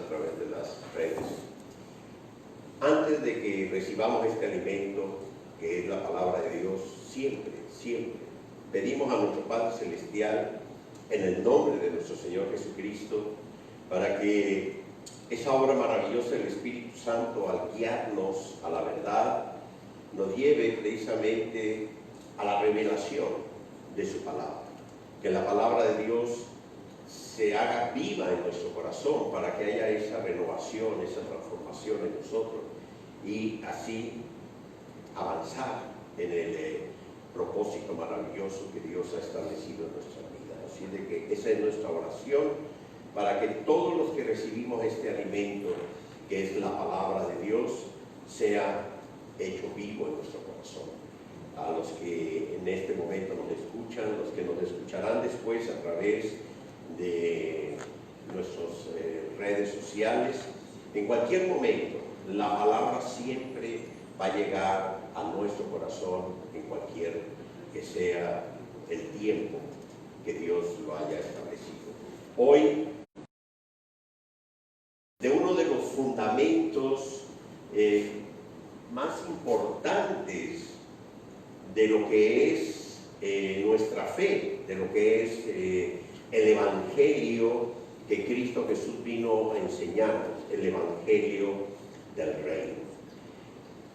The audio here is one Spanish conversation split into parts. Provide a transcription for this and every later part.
a través de las redes. Antes de que recibamos este alimento, que es la palabra de Dios, siempre pedimos a nuestro Padre Celestial, en el nombre de nuestro Señor Jesucristo, para que esa obra maravillosa del Espíritu Santo, al guiarnos a la verdad, nos lleve precisamente a la revelación de su palabra. Que la palabra de Dios se haga viva en nuestro corazón para que haya esa renovación, esa transformación en nosotros y así avanzar en el propósito maravilloso que Dios ha establecido en nuestras vidas. Así de que esa es nuestra oración, para que todos los que recibimos este alimento, que es la palabra de Dios, sea hecho vivo en nuestro corazón. A los que en este momento nos escuchan, los que nos escucharán después a través de nuestras redes sociales, en cualquier momento la palabra siempre va a llegar a nuestro corazón, en cualquier que sea el tiempo que Dios lo haya establecido. Hoy, de uno de los fundamentos más importantes de lo que es nuestra fe, de lo que es el Evangelio que Cristo Jesús vino a enseñarnos, el Evangelio del Reino.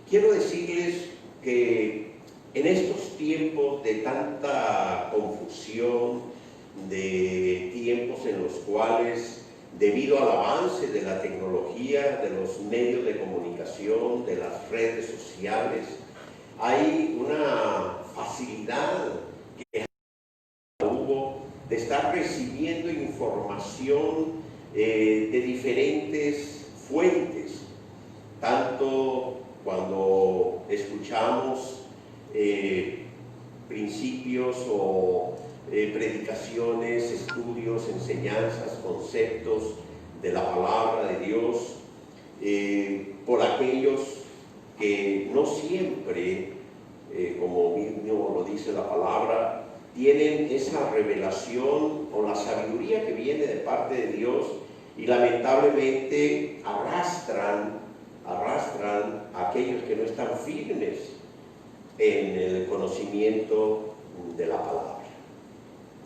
Quiero decirles que en estos tiempos de tanta confusión, de tiempos en los cuales, debido al avance de la tecnología, de los medios de comunicación, de las redes sociales, hay una facilidad que hubo de estar recibiendo información de diferentes fuentes, tanto cuando escuchamos principios o predicaciones, estudios, enseñanzas, conceptos de la palabra de Dios, por aquellos que no siempre, como mismo lo dice la palabra, tienen esa revelación o la sabiduría que viene de parte de Dios y lamentablemente arrastran a aquellos que no están firmes en el conocimiento de la palabra.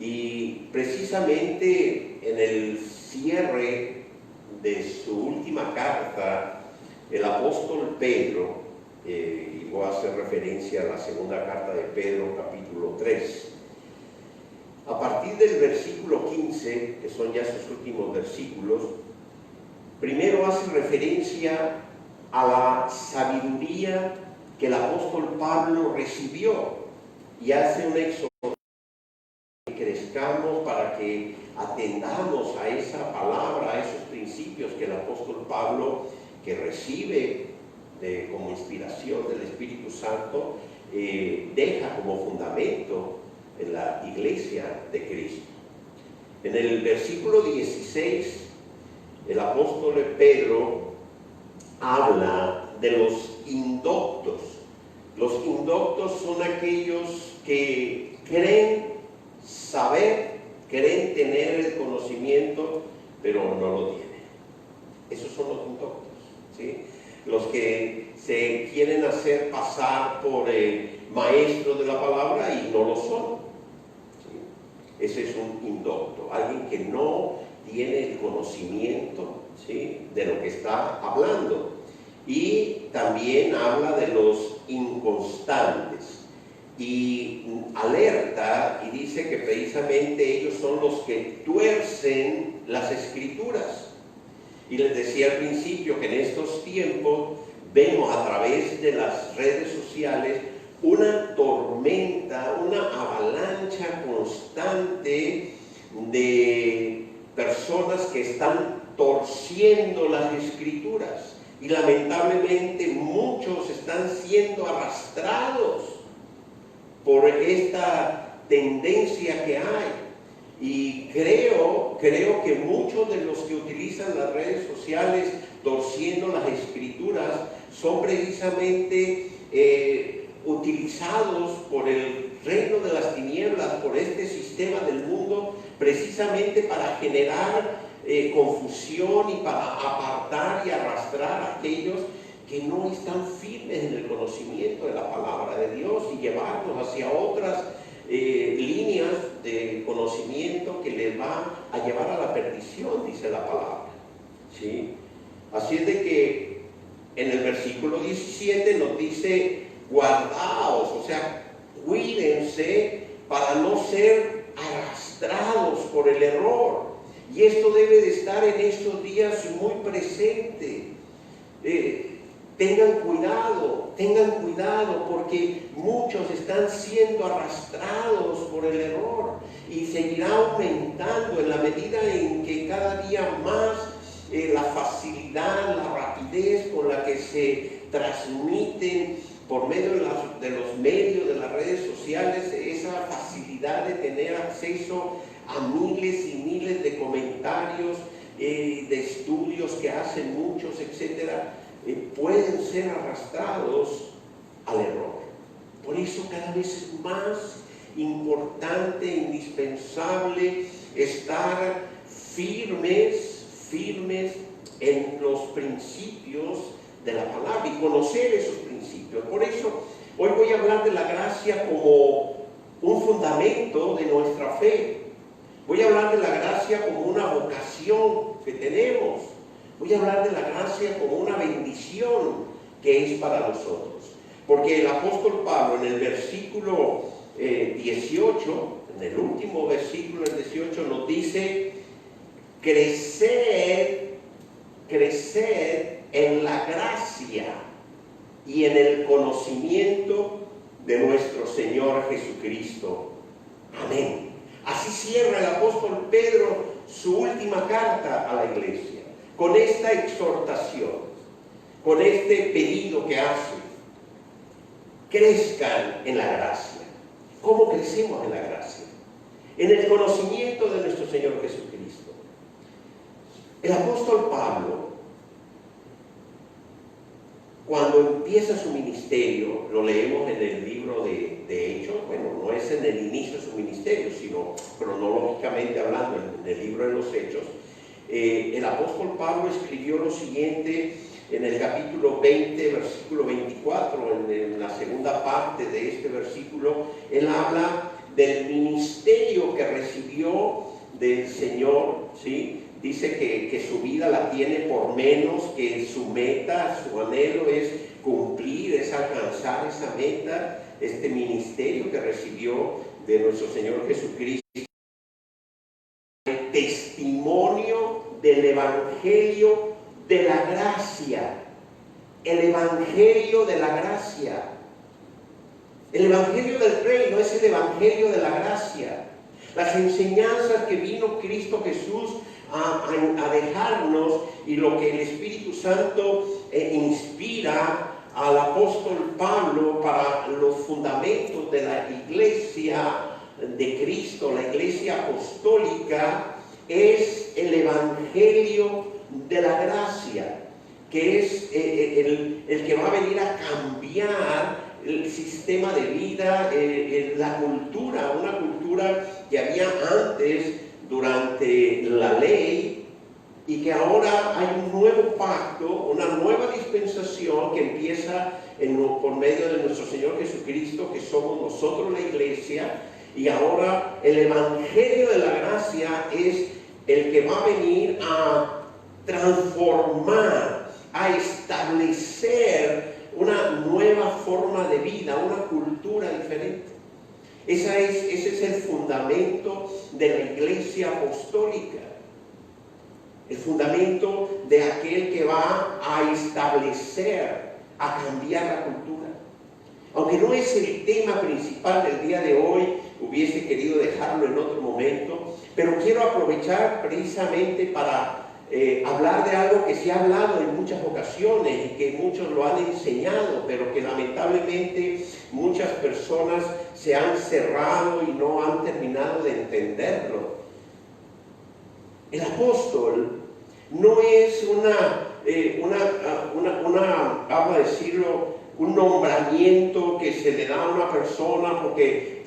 Y precisamente en el cierre de su última carta, el apóstol Pedro, y voy a hacer referencia a la segunda carta de Pedro, capítulo 3, a partir del versículo 15, que son ya sus últimos versículos, primero hace referencia a la sabiduría que el apóstol Pablo recibió y hace un éxodo que crezcamos para que atendamos a esa palabra, a esos principios que el apóstol Pablo, que recibe como inspiración del Espíritu Santo, deja como fundamento en la iglesia de Cristo. En el versículo 16, el apóstol Pedro habla de los indoctos. Los indoctos son aquellos que creen saber, creen tener el conocimiento, pero no lo tienen. Esos son los indoctos, ¿sí? Los que se quieren hacer pasar por maestros de la palabra y no lo son, ¿sí? Ese es un indocto, alguien que no tiene el conocimiento, ¿sí?, de lo que está hablando. Y también habla de los inconstantes y alerta y dice que precisamente ellos son los que tuercen las escrituras. Y les decía al principio que en estos tiempos vemos a través de las redes sociales una tormenta, una avalancha constante de personas que están torciendo las escrituras. Y lamentablemente muchos están siendo arrastrados por esta tendencia que hay. Y creo que muchos de los que utilizan las redes sociales torciendo las escrituras son precisamente utilizados por el reino de las tinieblas, por este sistema del mundo, precisamente para generar confusión y para apartar y arrastrar a aquellos que no están firmes en el conocimiento de la palabra de Dios y llevarnos hacia otras líneas de conocimiento que les va a llevar a la perdición, dice la palabra, ¿sí? Así es de que en el versículo 17 nos dice: guardaos, o sea, cuídense para no ser arrastrados por el error. Y esto debe de estar en estos días muy presente. Tengan cuidado, porque muchos están siendo arrastrados por el error y seguirá aumentando en la medida en que cada día más la facilidad, la rapidez con la que se transmiten por medio de los medios, de las redes sociales, esa facilidad de tener acceso a miles y miles de comentarios, de estudios que hacen muchos, etcétera, pueden ser arrastrados al error. Por eso cada vez es más importante, indispensable estar firmes en los principios de la palabra y conocer esos principios. Por eso hoy voy a hablar de la gracia como un fundamento de nuestra fe. Voy a hablar de la gracia como una vocación que tenemos. Voy a hablar de la gracia como una bendición que es para nosotros. Porque el apóstol Pablo en el versículo 18, en el último versículo, el 18, nos dice: crecer en la gracia y en el conocimiento de nuestro Señor Jesucristo. Amén. Así cierra el apóstol Pedro su última carta a la iglesia, con esta exhortación, con este pedido que hace: crezcan en la gracia. ¿Cómo crecemos en la gracia? En el conocimiento de nuestro Señor Jesucristo. El apóstol Pablo, cuando empieza su ministerio, lo leemos en el libro de Hechos, bueno, no es en el inicio de su ministerio, sino cronológicamente hablando, en el libro de los Hechos, el apóstol Pablo escribió lo siguiente en el capítulo 20, versículo 24, en la segunda parte de este versículo. Él habla del ministerio que recibió del Señor, ¿sí? Dice que su vida la tiene por menos, que su meta, su anhelo es cumplir, es alcanzar esa meta, este ministerio que recibió de nuestro Señor Jesucristo. El testimonio del Evangelio de la gracia. El Evangelio de la gracia. El Evangelio del reino es el Evangelio de la gracia. Las enseñanzas que vino Cristo Jesús a dejarnos y lo que el Espíritu Santo inspira al apóstol Pablo para los fundamentos de la iglesia de Cristo, la iglesia apostólica, es el Evangelio de la gracia, que es el que va a venir a cambiar el sistema de vida, la cultura, una cultura que había antes durante la ley y que ahora hay un nuevo pacto, una nueva dispensación que empieza por medio de nuestro Señor Jesucristo, que somos nosotros la iglesia, y ahora el Evangelio de la gracia es el que va a venir a transformar, a establecer una nueva forma de vida, una cultura diferente. Ese es el fundamento de la iglesia apostólica, el fundamento de aquel que va a establecer, a cambiar la cultura. Aunque no es el tema principal del día de hoy, hubiese querido dejarlo en otro momento, pero quiero aprovechar precisamente para hablar de algo que se ha hablado en muchas ocasiones y que muchos lo han enseñado, pero que lamentablemente muchas personas se han cerrado y no han terminado de entenderlo. El apóstol no es vamos a decirlo, un nombramiento que se le da a una persona porque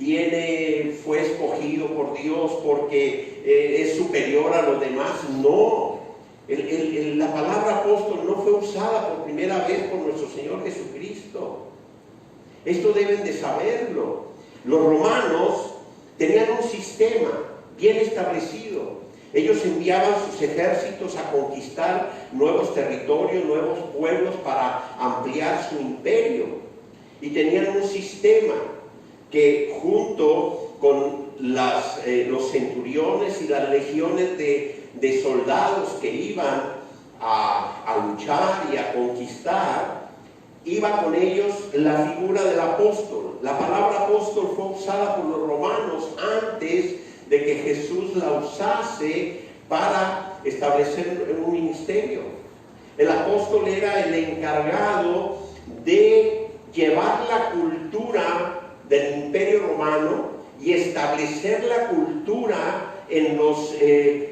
fue escogido por Dios, porque es superior superior a los demás. No, la palabra apóstol no fue usada por primera vez por nuestro Señor Jesucristo. Esto deben de saberlo. Los romanos tenían un sistema bien establecido. Ellos enviaban sus ejércitos a conquistar nuevos territorios, nuevos pueblos para ampliar su imperio. Y tenían un sistema que junto con los centuriones y las legiones de soldados que iban a luchar y a conquistar, iba con ellos la figura del apóstol. La palabra apóstol fue usada por los romanos antes de que Jesús la usase para establecer un ministerio. El apóstol era el encargado de llevar la cultura del Imperio Romano y establecer la cultura en los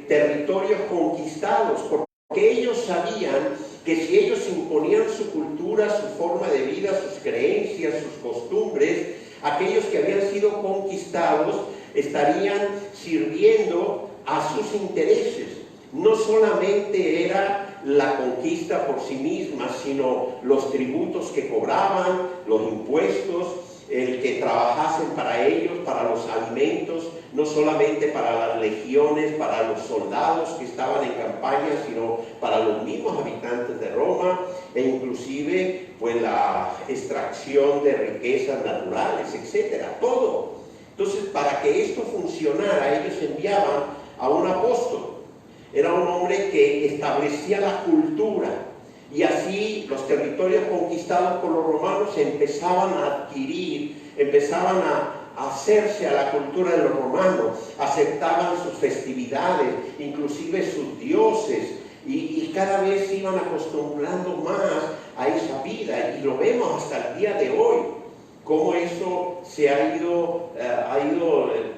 territorios conquistados, porque ellos sabían que si ellos imponían su cultura, su forma de vida, sus creencias, sus costumbres, aquellos que habían sido conquistados estarían sirviendo a sus intereses. No solamente era la conquista por sí misma, sino los tributos que cobraban, los impuestos, el que trabajasen para ellos, para los alimentos, no solamente para las legiones, para los soldados que estaban en campaña, sino para los mismos habitantes de Roma, e inclusive pues la extracción de riquezas naturales, etcétera, todo. Entonces, para que esto funcionara, ellos enviaban a un apóstol. Era un hombre que establecía la cultura, y así los territorios conquistados por los romanos empezaban a adquirir, empezaban a hacerse a la cultura de los romanos, aceptaban sus festividades, inclusive sus dioses, y cada vez se iban acostumbrando más a esa vida, y lo vemos hasta el día de hoy, cómo eso se ha ido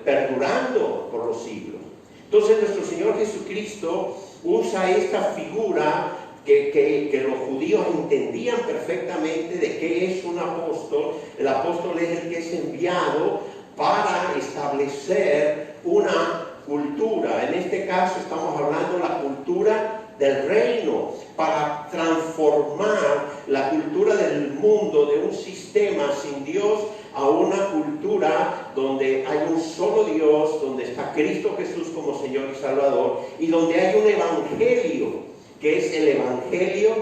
perdurando por los siglos. Entonces nuestro Señor Jesucristo usa esta figura que los judíos entendían perfectamente de qué es un apóstol. El apóstol es el que es enviado para establecer una cultura. En este caso estamos hablando de la cultura del reino, para transformar la cultura del mundo, de un sistema sin Dios, a una cultura donde hay un solo Dios, donde está Cristo Jesús como Señor y Salvador, y donde hay un evangelio, que es el evangelio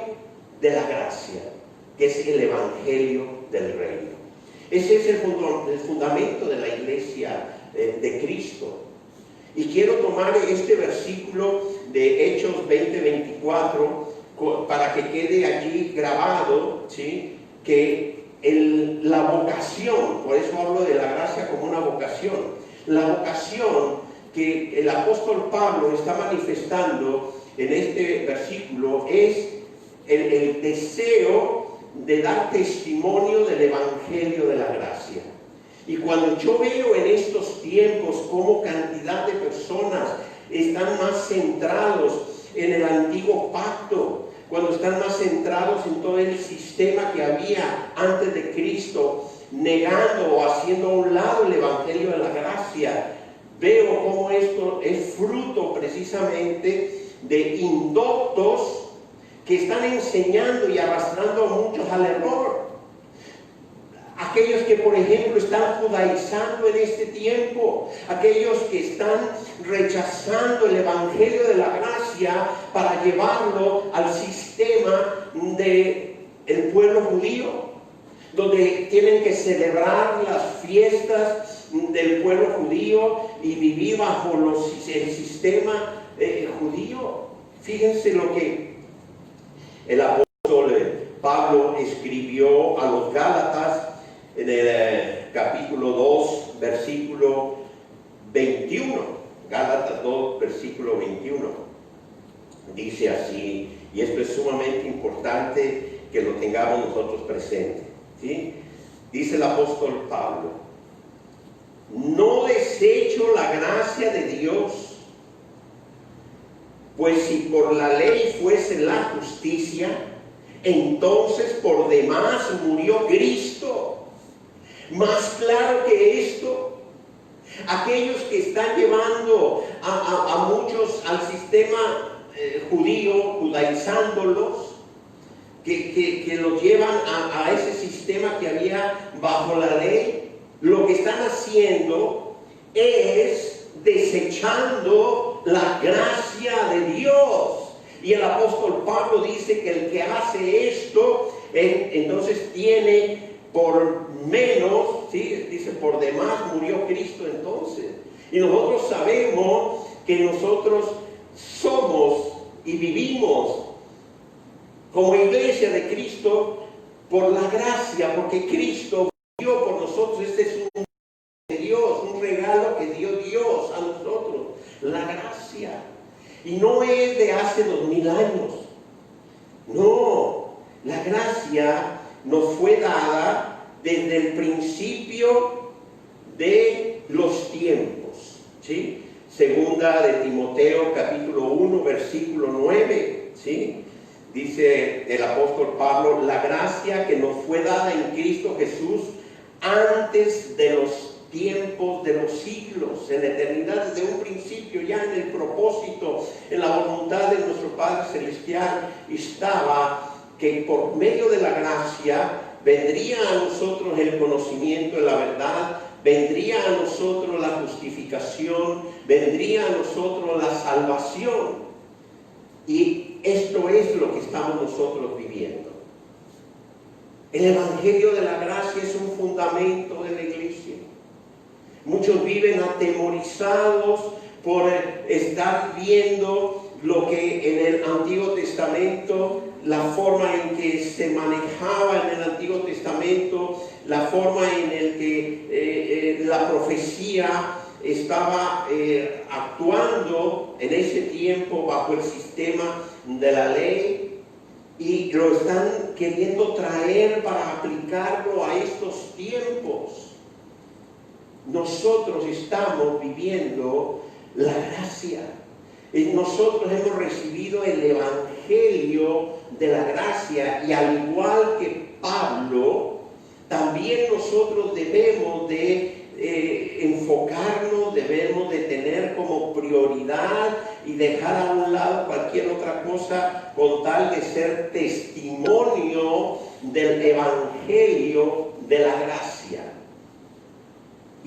de la gracia, que es el evangelio del reino. Ese es el fundamento de la iglesia de Cristo. Y quiero tomar este versículo de Hechos 20:24 para que quede allí grabado, ¿sí? Que la vocación, por eso hablo de la gracia como una vocación, la vocación que el apóstol Pablo está manifestando en este versículo es el deseo de dar testimonio del evangelio de la gracia. Y cuando yo veo en estos tiempos cómo cantidad de personas están más centrados en el antiguo pacto, cuando están más centrados en todo el sistema que había antes de Cristo, negando o haciendo a un lado el evangelio de la gracia, veo cómo esto es fruto precisamente de indoctos que están enseñando y arrastrando a muchos al error. Aquellos que, por ejemplo, están judaizando en este tiempo, aquellos que están rechazando el evangelio de la gracia para llevarlo al sistema del pueblo judío, donde tienen que celebrar las fiestas del pueblo judío y vivir bajo el sistema judío. Fíjense lo que el apóstol Pablo escribió a los Gálatas en el capítulo 2, versículo 21. Gálatas 2, versículo 21. Dice así, y esto es sumamente importante que lo tengamos nosotros presente, ¿sí? Dice el apóstol Pablo: no desecho la gracia de Dios, pues si por la ley fuese la justicia, entonces por demás murió Cristo. Más claro que esto, Aquellos que están llevando a muchos al sistema judío, judaizándolos, que los llevan a ese sistema que había bajo la ley, lo que están haciendo es desechando la gracia de Dios. Y el apóstol Pablo dice que el que hace esto, entonces tiene por menos, ¿sí? Dice, por demás murió Cristo entonces. Y nosotros sabemos que nosotros somos y vivimos como iglesia de Cristo por la gracia, porque Cristo dio por nosotros. Este es un de Dios, un regalo que dio Dios a nosotros, la gracia. Y no es de hace 2000 años. No, la gracia nos fue dada desde el principio de los tiempos, ¿sí? Segunda de Timoteo, capítulo 1, versículo 9, ¿sí? Dice el apóstol Pablo, la gracia que nos fue dada en Cristo Jesús antes de los tiempos de los siglos, en la eternidad, desde un principio, ya en el propósito, en la voluntad de nuestro Padre Celestial, estaba que por medio de la gracia vendría a nosotros el conocimiento de la verdad, vendría a nosotros la justificación, vendría a nosotros la salvación. Y esto es lo que estamos nosotros viviendo. El Evangelio de la gracia es un fundamento de la iglesia. Muchos viven atemorizados por estar viendo lo que en el Antiguo Testamento, la forma en que se manejaba en el Antiguo Testamento, la forma en el que la profecía estaba actuando en ese tiempo bajo el sistema de la ley, y lo están queriendo traer para aplicarlo a estos tiempos. Nosotros estamos viviendo la gracia. Nosotros hemos recibido el Evangelio de la gracia, y al igual que Pablo, también nosotros debemos de enfocarnos, debemos de tener como prioridad y dejar a un lado cualquier otra cosa con tal de ser testimonio del Evangelio de la gracia.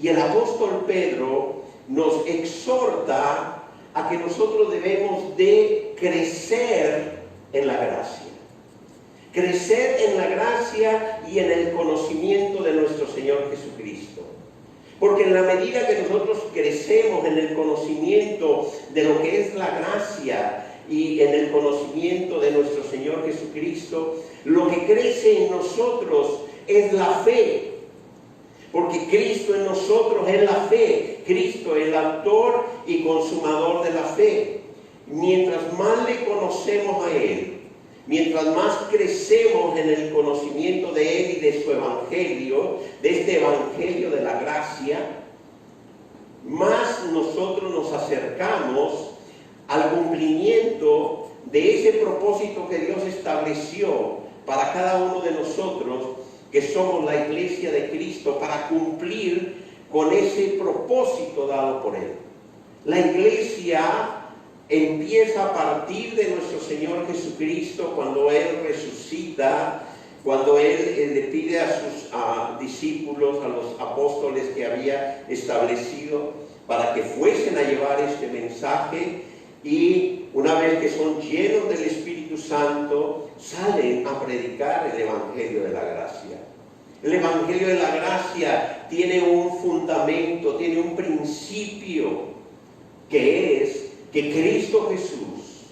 Y el apóstol Pedro nos exhorta a que nosotros debemos de crecer en la gracia. Crecer en la gracia y en el conocimiento de nuestro Señor Jesucristo. Porque en la medida que nosotros crecemos en el conocimiento de lo que es la gracia y en el conocimiento de nuestro Señor Jesucristo, lo que crece en nosotros es la fe. Porque Cristo en nosotros es la fe. Cristo es el autor y consumador de la fe. Mientras más le conocemos a Él, mientras más crecemos en el conocimiento de Él y de su Evangelio, de este Evangelio de la gracia, más nosotros nos acercamos al cumplimiento de ese propósito que Dios estableció para cada uno de nosotros, que somos la iglesia de Cristo, para cumplir con ese propósito dado por Él. La iglesia empieza a partir de nuestro Señor Jesucristo, cuando Él resucita, cuando Él le pide a sus discípulos, a los apóstoles que había establecido, para que fuesen a llevar este mensaje, y una vez que son llenos del Espíritu Santo, salen a predicar el Evangelio de la gracia. El Evangelio de la gracia tiene un fundamento, tiene un principio, que es que Cristo Jesús,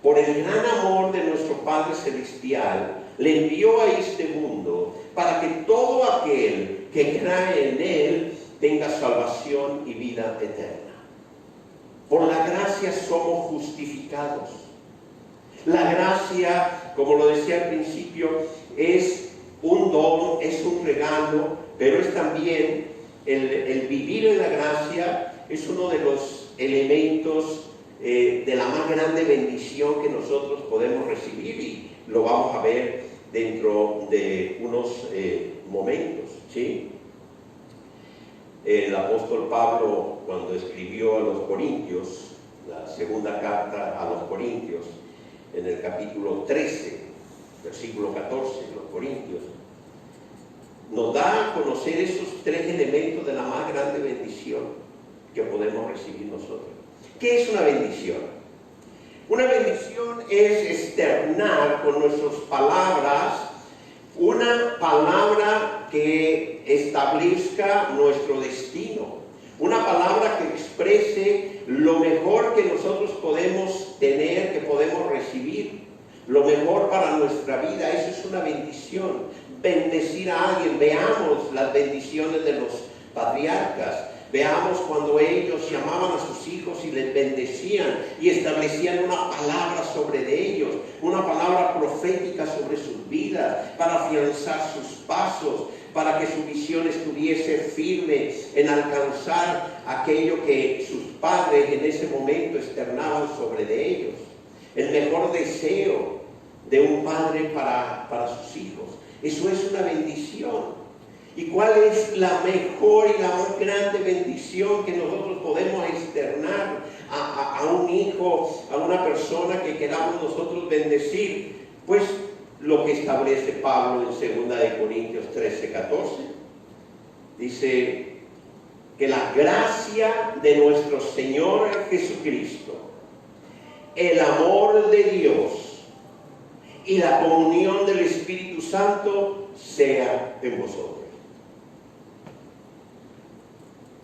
por el gran amor de nuestro Padre Celestial, le envió a este mundo para que todo aquel que cree en Él tenga salvación y vida eterna. Por la gracia somos justificados. La gracia, como lo decía al principio, es un don, es un regalo, pero es también el vivir en la gracia, es uno de los elementos de la más grande bendición que nosotros podemos recibir, y lo vamos a ver dentro de unos momentos, ¿sí? El apóstol Pablo, cuando escribió a los Corintios, la segunda carta a los Corintios, en el capítulo 13, versículo 14, los Corintios, nos da a conocer esos tres elementos de la más grande bendición que podemos recibir nosotros. ¿Qué es una bendición? Una bendición es externar con nuestras palabras una palabra que establezca nuestro destino, una palabra que exprese lo mejor que nosotros podemos tener, que podemos recibir, lo mejor para nuestra vida. Eso es una bendición. Bendecir a alguien. Veamos las bendiciones de los patriarcas. Veamos cuando ellos llamaban a sus hijos y les bendecían y establecían una palabra sobre ellos, una palabra profética sobre sus vidas, para afianzar sus pasos, para que su visión estuviese firme en alcanzar aquello que sus padres en ese momento externaban sobre de ellos. El mejor deseo de un padre para sus hijos. Eso es una bendición. ¿Y cuál es la mejor y la más grande bendición que nosotros podemos externar a un hijo, a una persona que queramos nosotros bendecir? Pues lo que establece Pablo en 2 Corintios 13, 14. Dice que la gracia de nuestro Señor Jesucristo, el amor de Dios y la comunión del Espíritu Santo sea en vosotros.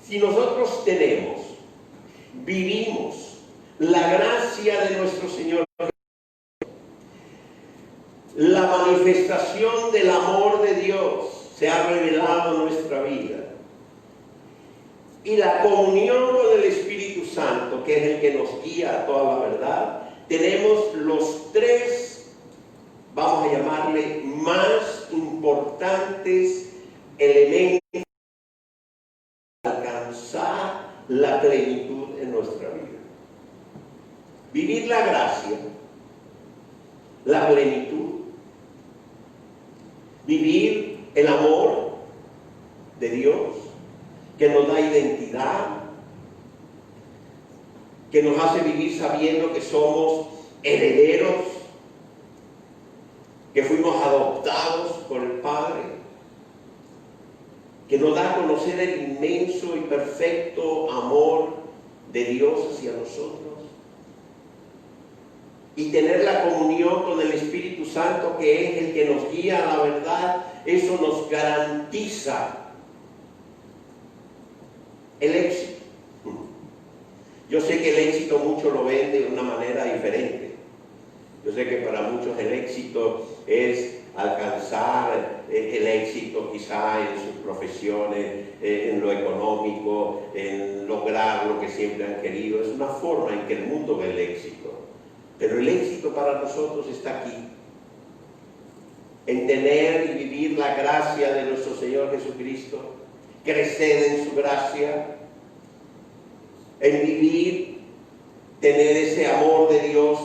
Si nosotros vivimos la gracia de nuestro Señor, la manifestación del amor de Dios se ha revelado en nuestra vida, y la comunión con el Espíritu Santo, que es el que nos guía a toda la verdad, tenemos los tres, vamos a llamarle, más importantes elementos para alcanzar la plenitud en nuestra vida. Vivir la gracia, la plenitud, vivir el amor de Dios, que nos da identidad, que nos hace vivir sabiendo que somos herederos, que fuimos adoptados por el Padre, que nos da a conocer el inmenso y perfecto amor de Dios hacia nosotros, y tener la comunión con el Espíritu Santo, que es el que nos guía a la verdad. Eso nos garantiza el éxito. Yo sé que el éxito muchos lo ven de una manera diferente. Yo sé que para muchos el éxito es alcanzar el éxito quizá en sus profesiones, en lo económico, en lograr lo que siempre han querido. Es una forma en que el mundo ve el éxito. Pero el éxito para nosotros está aquí, en tener y vivir la gracia de nuestro Señor Jesucristo, crecer en su gracia, en vivir, tener ese amor de Dios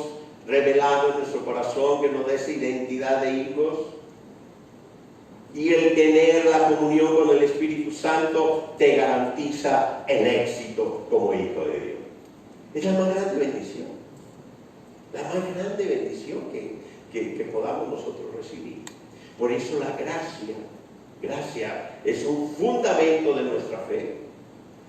revelado en nuestro corazón, que nos dé esa identidad de hijos, y el tener la comunión con el Espíritu Santo te garantiza el éxito como hijo de Dios. Es la más grande bendición, la más grande bendición que podamos nosotros recibir. Por eso la gracia es un fundamento de nuestra fe.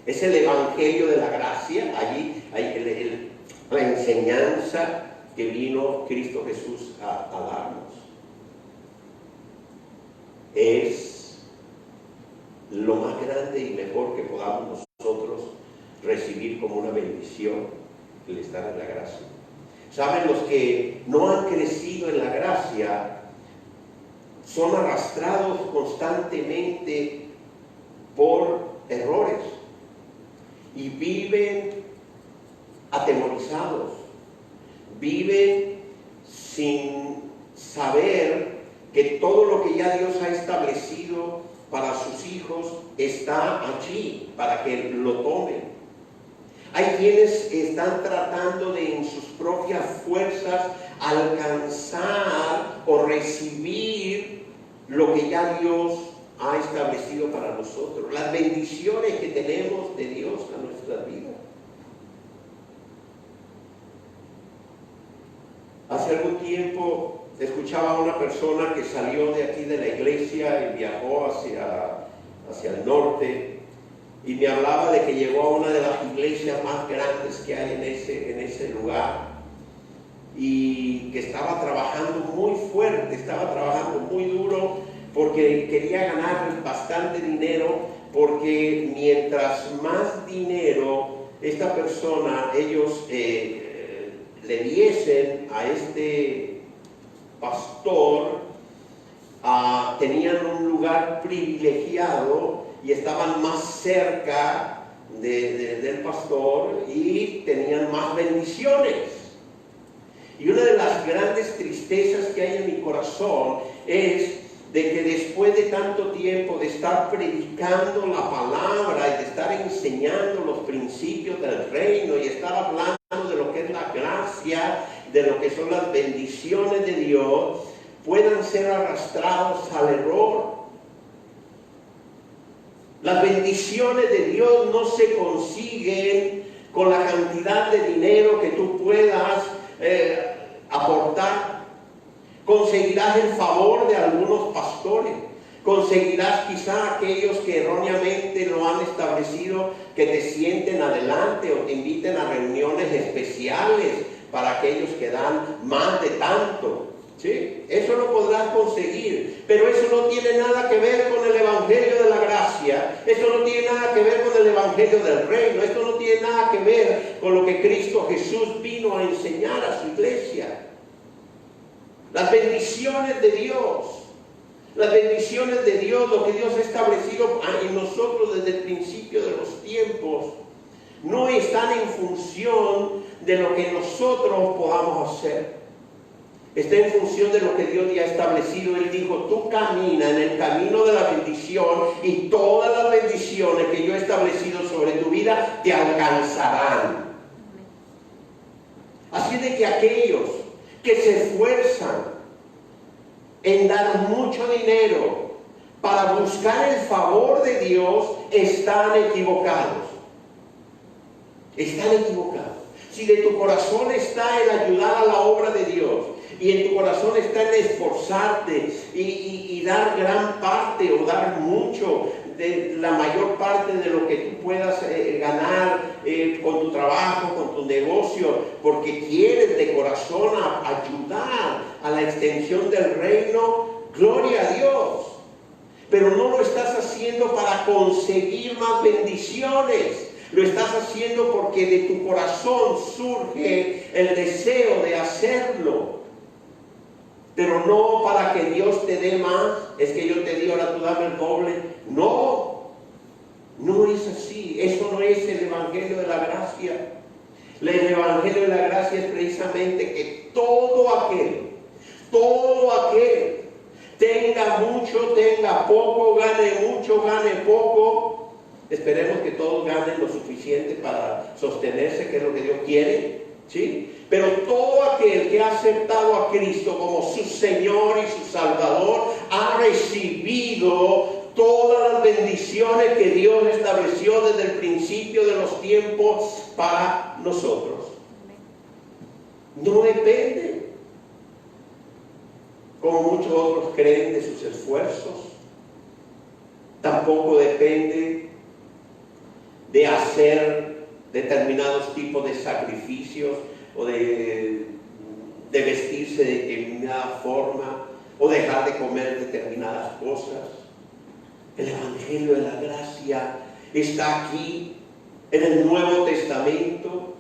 Es el evangelio de la gracia. Allí hay la enseñanza que vino Cristo Jesús a darnos. Es lo más grande y mejor que podamos nosotros recibir como una bendición, el estar en la gracia. ¿Saben? Los que no han crecido en la gracia son arrastrados constantemente por errores y viven atemorizados, viven sin saber que todo lo que ya Dios ha establecido para sus hijos está allí para que lo tomen. Hay quienes están tratando de en sus propias fuerzas alcanzar o recibir lo que ya Dios ha establecido para nosotros, las bendiciones que tenemos de Dios a nuestras vidas. Hace algún tiempo escuchaba a una persona que salió de aquí de la iglesia y viajó hacia el norte, y me hablaba de que llegó a una de las iglesias más grandes que hay en ese lugar, y que estaba trabajando muy fuerte, estaba trabajando muy duro, porque quería ganar bastante dinero, porque mientras más dinero esta persona, ellos le diesen a este pastor, tenían un lugar privilegiado y estaban más cerca del pastor y tenían más bendiciones. Y una de las grandes tristezas que hay en mi corazón es de que después de tanto tiempo de estar predicando la palabra y de estar enseñando los principios del reino y estar hablando de lo que es la gracia, de lo que son las bendiciones de Dios, puedan ser arrastrados al error. Las bendiciones de Dios no se consiguen con la cantidad de dinero que tú puedas aportar. Conseguirás el favor de algunos pastores, conseguirás quizá aquellos que erróneamente lo han establecido, que te sienten adelante o te inviten a reuniones especiales para aquellos que dan más de tanto. ¿Sí? Eso lo podrás conseguir, pero eso no tiene nada que ver con el evangelio de la gracia, eso no tiene nada que ver con el evangelio del reino, esto no tiene nada que ver con lo que Cristo Jesús vino a enseñar a su iglesia. Las bendiciones de Dios, lo que Dios ha establecido en nosotros desde el principio de los tiempos, no están en función de lo que nosotros podamos hacer. Está en función de lo que Dios ya ha establecido. Él dijo, tú camina en el camino de la bendición y todas las bendiciones que yo he establecido sobre tu vida te alcanzarán. Así de que aquellos que se esfuerzan en dar mucho dinero para buscar el favor de Dios están equivocados. Están equivocados. Si de tu corazón está el ayudar a la obra de Dios, y en tu corazón está el esforzarte y dar gran parte o dar mucho, de la mayor parte de lo que tú puedas ganar con tu trabajo, con tu negocio, porque quieres de corazón ayudar a la extensión del reino, gloria a Dios. Pero no lo estás haciendo para conseguir más bendiciones. Lo estás haciendo porque de tu corazón surge el deseo de hacerlo. Pero no para que Dios te dé más. Es que yo te di, ahora tú dame el doble. No, no es así. Eso no es el evangelio de la gracia. El evangelio de la gracia es precisamente que todo aquel, tenga mucho, tenga poco, gane mucho, gane poco. Esperemos que todos ganen lo suficiente para sostenerse, que es lo que Dios quiere, ¿sí? Pero todo aquel que ha aceptado a Cristo como su Señor y su Salvador ha recibido todas las bendiciones que Dios estableció desde el principio de los tiempos para nosotros. No depende, como muchos otros creen, de sus esfuerzos. Tampoco depende de hacer determinados tipos de sacrificios o de vestirse de determinada forma o dejar de comer determinadas cosas. El evangelio de la gracia está aquí en el Nuevo Testamento.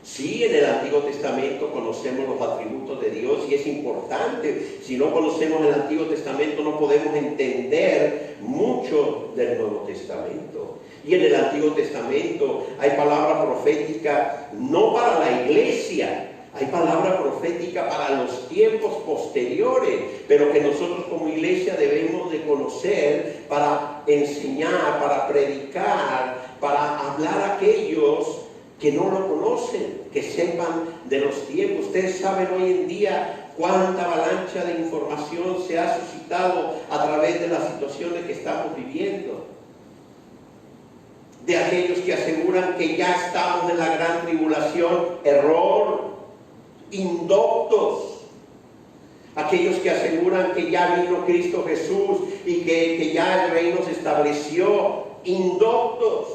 Sí, en el Antiguo Testamento conocemos los atributos de Dios y es importante. Si no conocemos el Antiguo Testamento no podemos entender mucho del Nuevo Testamento. Y en el Antiguo Testamento hay palabra profética no para la iglesia, hay palabra profética para los tiempos posteriores, pero que nosotros como iglesia debemos de conocer para enseñar, para predicar, para hablar a aquellos que no lo conocen, que sepan de los tiempos. Ustedes saben hoy en día cuánta avalancha de información se ha suscitado a través de las situaciones que estamos viviendo. De aquellos que aseguran que ya estamos en la gran tribulación, error, indoctos. Aquellos que aseguran que ya vino Cristo Jesús y que ya el reino se estableció, indoctos.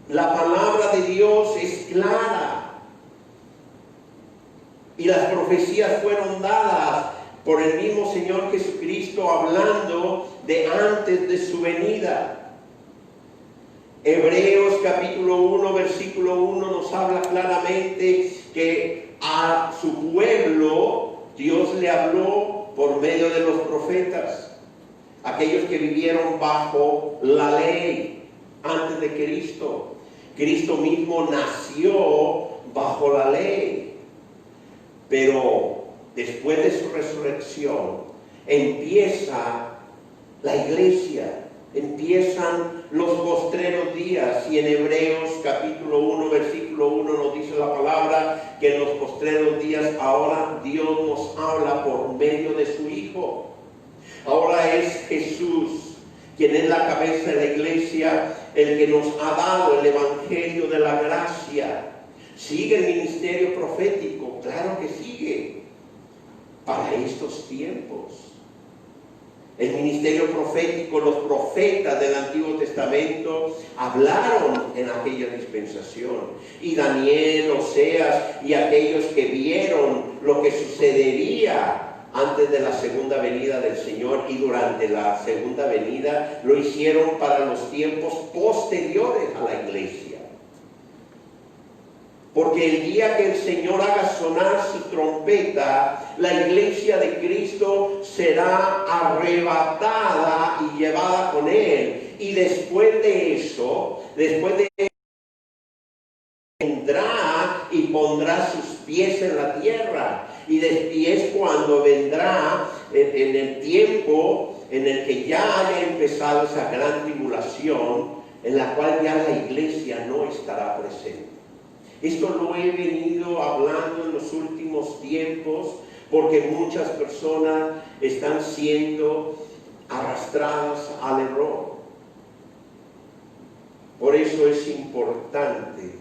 La palabra de Dios es clara y las profecías fueron dadas por el mismo Señor Jesucristo, hablando de antes de su venida. Hebreos capítulo 1, versículo 1 nos habla claramente que a su pueblo Dios le habló por medio de los profetas, aquellos que vivieron bajo la ley antes de Cristo. Cristo mismo nació bajo la ley, pero después de su resurrección empieza la iglesia, empiezan los postreros días, y en Hebreos capítulo 1 versículo 1 nos dice la palabra que en los postreros días ahora Dios nos habla por medio de su Hijo. Ahora es Jesús quien es la cabeza de la iglesia, el que nos ha dado el evangelio de la gracia. ¿Sigue el ministerio profético? Claro que sigue, para estos tiempos. El ministerio profético, los profetas del Antiguo Testamento hablaron en aquella dispensación. Y Daniel, Oseas y aquellos que vieron lo que sucedería antes de la segunda venida del Señor y durante la segunda venida, lo hicieron para los tiempos posteriores a la iglesia. Porque el día que el Señor haga sonar su trompeta, la iglesia de Cristo será arrebatada y llevada con Él. Y después de eso, vendrá y pondrá sus pies en la tierra. Y es cuando vendrá en el tiempo en el que ya haya empezado esa gran tribulación, en la cual ya la iglesia no estará presente. Esto lo he venido hablando en los últimos tiempos porque muchas personas están siendo arrastradas al error. Por eso es importante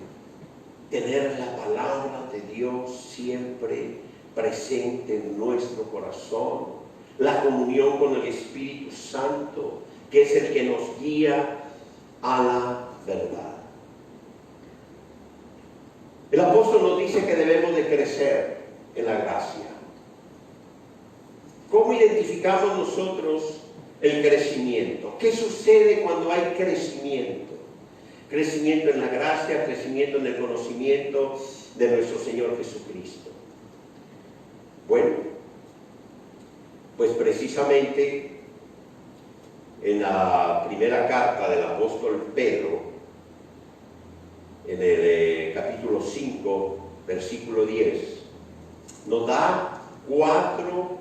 tener la palabra de Dios siempre presente en nuestro corazón, la comunión con el Espíritu Santo, que es el que nos guía a la verdad. El apóstol nos dice que debemos de crecer en la gracia. ¿Cómo identificamos nosotros el crecimiento? ¿Qué sucede cuando hay crecimiento? Crecimiento en la gracia, crecimiento en el conocimiento de nuestro Señor Jesucristo. Bueno, pues precisamente en la primera carta del apóstol Pedro, en el capítulo 5, versículo 10, nos da 4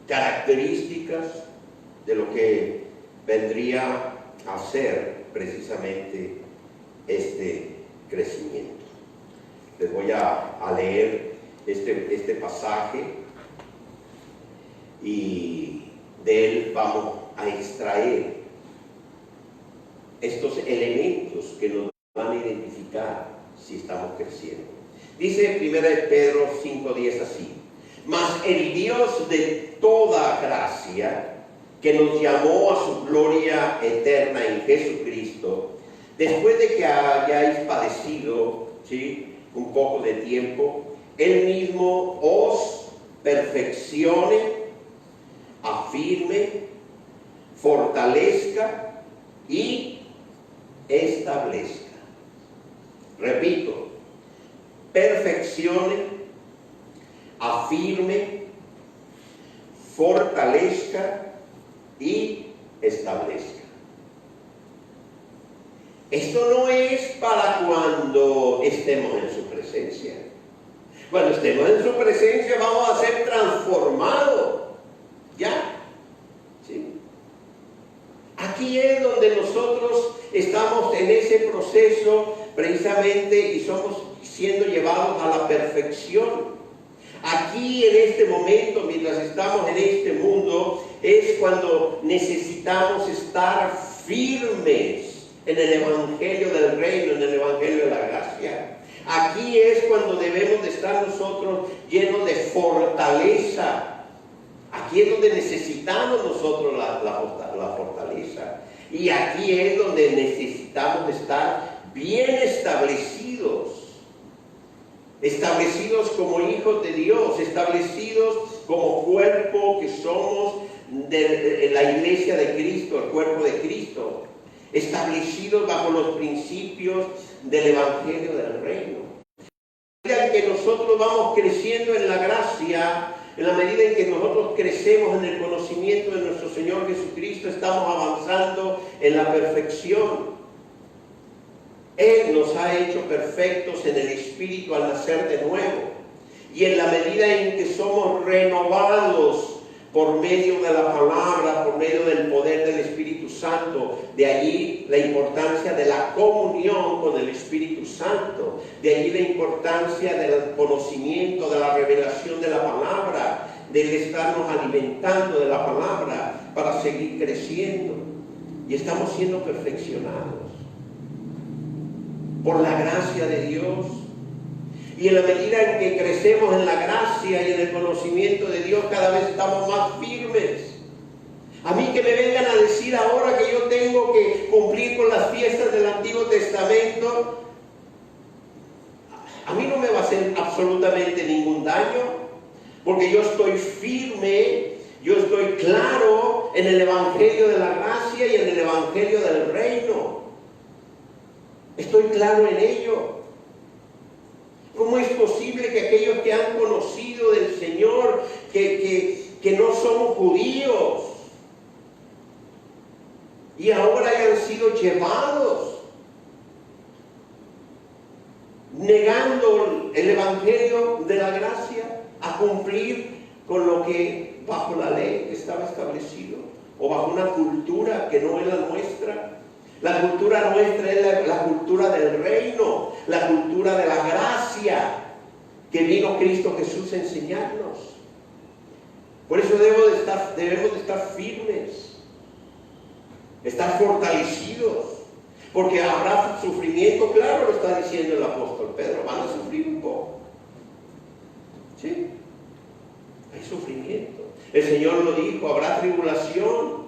características de lo que vendría a ser precisamente este crecimiento. Les voy a leer este pasaje y de él vamos a extraer estos elementos que nos van a identificar si estamos creciendo. Dice 1 Pedro 5:10 así: mas el Dios de toda gracia, que nos llamó a su gloria eterna en Jesucristo, después de que hayáis padecido, ¿sí?, un poco de tiempo, Él mismo os perfeccione, afirme, fortalezca y establezca. Repito, perfeccione, afirme, fortalezca y establezca. Esto no es para cuando estemos en su presencia. Cuando estemos en su presencia vamos a ser transformados. ¿Ya? ¿Sí? Aquí es donde nosotros estamos en ese proceso precisamente y somos siendo llevados a la perfección. Aquí en este momento, mientras estamos en este mundo, es cuando necesitamos estar firmes en el Evangelio del Reino, en el Evangelio de la gracia. Aquí es cuando debemos de estar nosotros llenos de fortaleza. Aquí es donde necesitamos nosotros la fortaleza. Y aquí es donde necesitamos estar bien establecidos. Establecidos como hijos de Dios, establecidos como cuerpo que somos de la iglesia de Cristo, el cuerpo de Cristo, establecidos bajo los principios del Evangelio del Reino. En la medida en que nosotros vamos creciendo en la gracia, en la medida en que nosotros crecemos en el conocimiento de nuestro Señor Jesucristo, estamos avanzando en la perfección. Él nos ha hecho perfectos en el Espíritu al nacer de nuevo. Y en la medida en que somos renovados por medio de la palabra, por medio del poder del Espíritu Santo, de allí la importancia de la comunión con el Espíritu Santo, de allí la importancia del conocimiento, de la revelación de la palabra, del estarnos alimentando de la palabra para seguir creciendo. Y estamos siendo perfeccionados por la gracia de Dios. Y en la medida en que crecemos en la gracia y en el conocimiento de Dios, cada vez estamos más firmes. A mí que me vengan a decir ahora que yo tengo que cumplir con las fiestas del Antiguo Testamento, a mí no me va a hacer absolutamente ningún daño, porque yo estoy firme, yo estoy claro en el Evangelio de la gracia y en el Evangelio del Reino. Estoy claro en ello. ¿Cómo es posible que aquellos que han conocido del Señor, que no somos judíos, y ahora hayan sido llevados, negando el Evangelio de la gracia, a cumplir con lo que bajo la ley estaba establecido, o bajo una cultura que no es la nuestra? La cultura nuestra es la cultura del reino, la cultura de la gracia que vino Cristo Jesús a enseñarnos. Por eso debemos de estar firmes, estar fortalecidos, porque habrá sufrimiento, claro, lo está diciendo el apóstol Pedro, van a sufrir un poco. ¿Sí? Hay sufrimiento. El Señor lo dijo, habrá tribulación.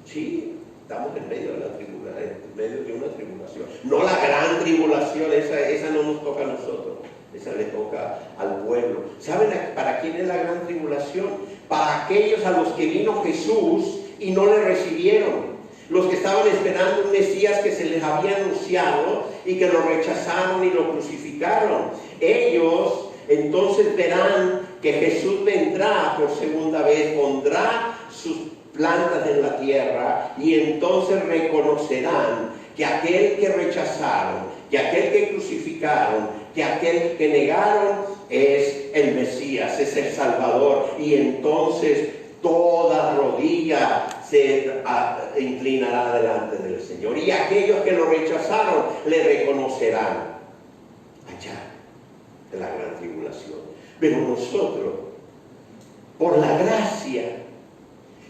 Sí. Estamos en medio de una tribulación. No la gran tribulación, esa no nos toca a nosotros, esa le toca al pueblo. ¿Saben para quién es la gran tribulación? Para aquellos a los que vino Jesús y no le recibieron. Los que estaban esperando un Mesías que se les había anunciado y que lo rechazaron y lo crucificaron. Ellos entonces verán que Jesús vendrá por segunda vez, pondrá sus plantas en la tierra, y entonces reconocerán que aquel que rechazaron, que aquel que crucificaron, que aquel que negaron es el Mesías, es el Salvador, y entonces toda rodilla se inclinará delante del Señor, y aquellos que lo rechazaron le reconocerán allá en la gran tribulación. Pero nosotros, por la gracia,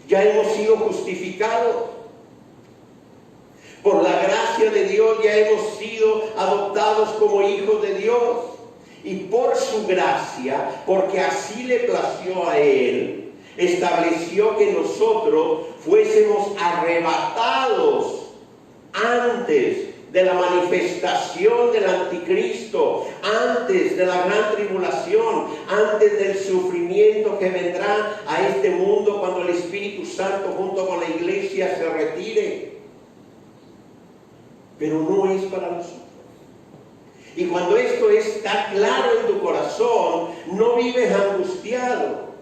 ya hemos sido justificados. Por la gracia de Dios ya hemos sido adoptados como hijos de Dios. Y por su gracia, porque así le plació a Él, estableció que nosotros fuésemos arrebatados antes de la manifestación del anticristo, antes de la gran tribulación, antes del sufrimiento que vendrá a este mundo cuando el Espíritu Santo junto con la iglesia se retire. Pero no es para nosotros. Y cuando esto está claro en tu corazón, no vives angustiado,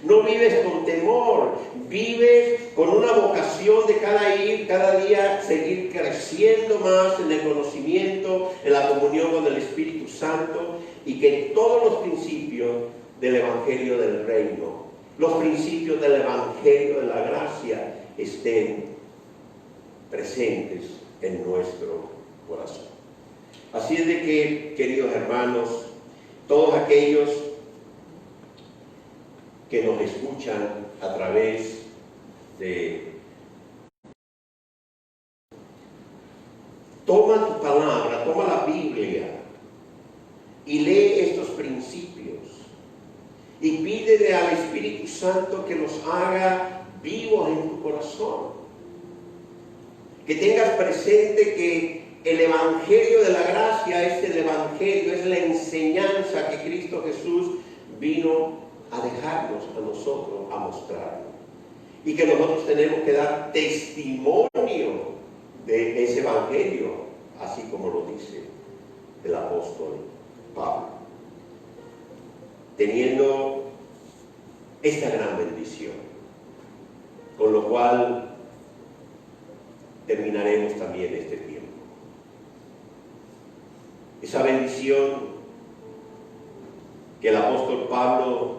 no vives con temor, vives con una vocación de cada día seguir creciendo más en el conocimiento, en la comunión con el Espíritu Santo, y que todos los principios del Evangelio del Reino, los principios del Evangelio de la gracia estén presentes en nuestro corazón. Así es de que, queridos hermanos, todos aquellos que nos escuchan a través de... Toma tu palabra, toma la Biblia y lee estos principios y pídele al Espíritu Santo que los haga vivos en tu corazón. Que tengas presente que el Evangelio de la gracia es el Evangelio, es la enseñanza que Cristo Jesús vino a dejarnos a nosotros, a mostrarnos. Y que nosotros tenemos que dar testimonio de ese Evangelio, así como lo dice el apóstol Pablo. Teniendo esta gran bendición, con lo cual terminaremos también este tiempo. Esa bendición que el apóstol Pablo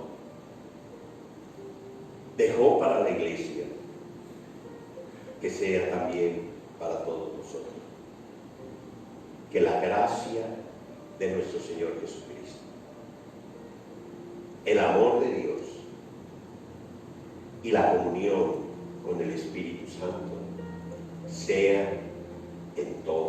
dejó para la iglesia, que sea también para todos nosotros. Que la gracia de nuestro Señor Jesucristo, el amor de Dios y la comunión con el Espíritu Santo sea en todo